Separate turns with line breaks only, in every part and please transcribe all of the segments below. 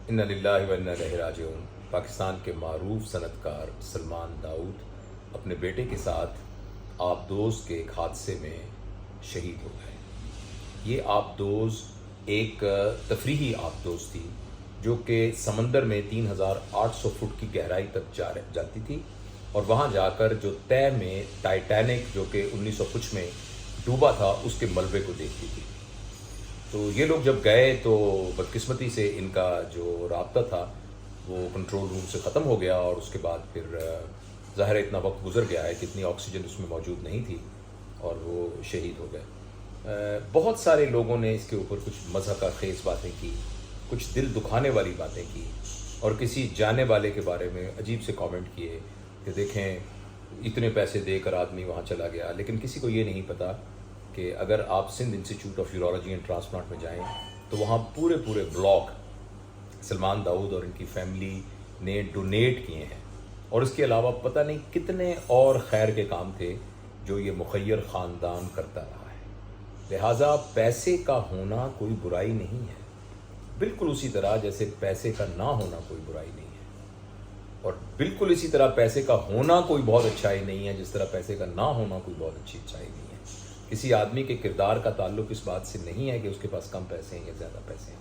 انا للہ و انا الیہ راجعون۔ پاکستان کے معروف صنعت کار سلمان داؤد اپنے بیٹے کے ساتھ آبدوز کے ایک حادثے میں شہید ہو گئے۔ یہ آبدوز ایک تفریحی آبدوز تھی جو کہ سمندر میں 3800 فٹ کی گہرائی تک جاتی تھی، اور وہاں جا کر جو طے میں ٹائٹینک جو کہ 1900 کچھ میں ڈوبا تھا اس کے ملبے کو دیکھتی تھی۔ تو یہ لوگ جب گئے تو بدقسمتی سے ان کا جو رابطہ تھا وہ کنٹرول روم سے ختم ہو گیا، اور اس کے بعد پھر ظاہر اتنا وقت گزر گیا ہے کہ اتنی آکسیجن اس میں موجود نہیں تھی اور وہ شہید ہو گئے۔ بہت سارے لوگوں نے اس کے اوپر کچھ مضحکہ خیز باتیں کی، کچھ دل دکھانے والی باتیں کی، اور کسی جانے والے کے بارے میں عجیب سے کامنٹ کیے کہ دیکھیں اتنے پیسے دے کر آدمی وہاں چلا گیا۔ لیکن کسی کو یہ نہیں پتا کہ اگر آپ Sindh institute of urology and transplant میں جائیں تو وہاں پورے بلاک سلمان داؤد اور ان کی فیملی نے ڈونیٹ کیے ہیں، اور اس کے علاوہ پتہ نہیں کتنے اور خیر کے کام تھے جو یہ مخیر خاندان کرتا رہا ہے۔ لہٰذا پیسے کا ہونا کوئی برائی نہیں ہے، بالکل اسی طرح جیسے پیسے کا نہ ہونا کوئی برائی نہیں ہے، اور بالکل اسی طرح پیسے کا ہونا کوئی بہت اچھائی نہیں ہے جس طرح پیسے کا نہ ہونا کوئی بہت اچھی اچھائی نہیں ہے۔ کسی آدمی کے کردار کا تعلق اس بات سے نہیں ہے کہ اس کے پاس کم پیسے ہیں یا زیادہ پیسے ہیں۔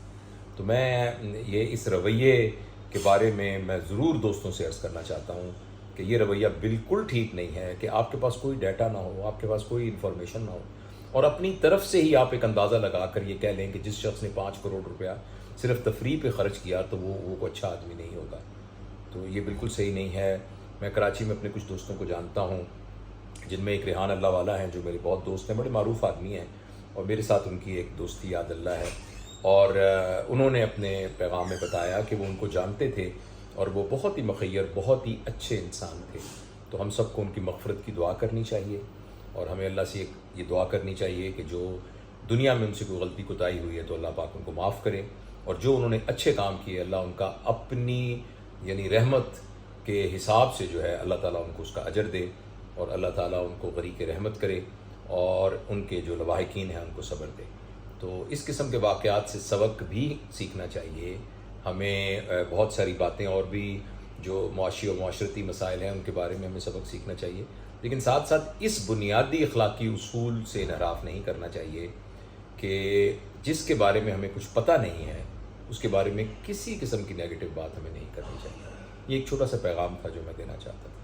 تو میں یہ اس رویے کے بارے میں ضرور دوستوں سے عرض کرنا چاہتا ہوں کہ یہ رویہ بالکل ٹھیک نہیں ہے کہ آپ کے پاس کوئی ڈیٹا نہ ہو، آپ کے پاس کوئی انفارمیشن نہ ہو، اور اپنی طرف سے ہی آپ ایک اندازہ لگا کر یہ کہہ لیں کہ جس شخص نے 5 کروڑ روپیہ صرف تفریح پہ خرچ کیا تو وہ اچھا آدمی نہیں ہوگا۔ تو یہ بالکل صحیح نہیں ہے۔ میں کراچی میں اپنے کچھ دوستوں کو جانتا ہوں جن میں ایک ریحان اللہ والا ہیں جو میرے بہت دوست ہیں، بڑے معروف آدمی ہیں، اور میرے ساتھ ان کی ایک دوستی یاد اللہ ہے، اور انہوں نے اپنے پیغام میں بتایا کہ وہ ان کو جانتے تھے اور وہ بہت ہی مخیر، بہت ہی اچھے انسان تھے۔ تو ہم سب کو ان کی مغفرت کی دعا کرنی چاہیے، اور ہمیں اللہ سے یہ دعا کرنی چاہیے کہ جو دنیا میں ان سے کوئی غلطی کوتاہی ہوئی ہے تو اللہ پاک ان کو معاف کرے، اور جو انہوں نے اچھے کام کیے اللہ ان کا اپنی یعنی رحمت کے حساب سے جو ہے اللہ تعالیٰ ان کو اس کا اجر دے، اور اللہ تعالیٰ ان کو غریق رحمت کرے، اور ان کے جو لواحقین ہیں ان کو صبر دے۔ تو اس قسم کے واقعات سے سبق بھی سیکھنا چاہیے ہمیں۔ بہت ساری باتیں اور بھی جو معاشی و معاشرتی مسائل ہیں ان کے بارے میں ہمیں سبق سیکھنا چاہیے، لیکن ساتھ ساتھ اس بنیادی اخلاقی اصول سے انحراف نہیں کرنا چاہیے کہ جس کے بارے میں ہمیں کچھ پتہ نہیں ہے اس کے بارے میں کسی قسم کی نیگیٹو بات ہمیں نہیں کرنی چاہیے۔ یہ ایک چھوٹا سا پیغام تھا جو میں دینا چاہتا تھا۔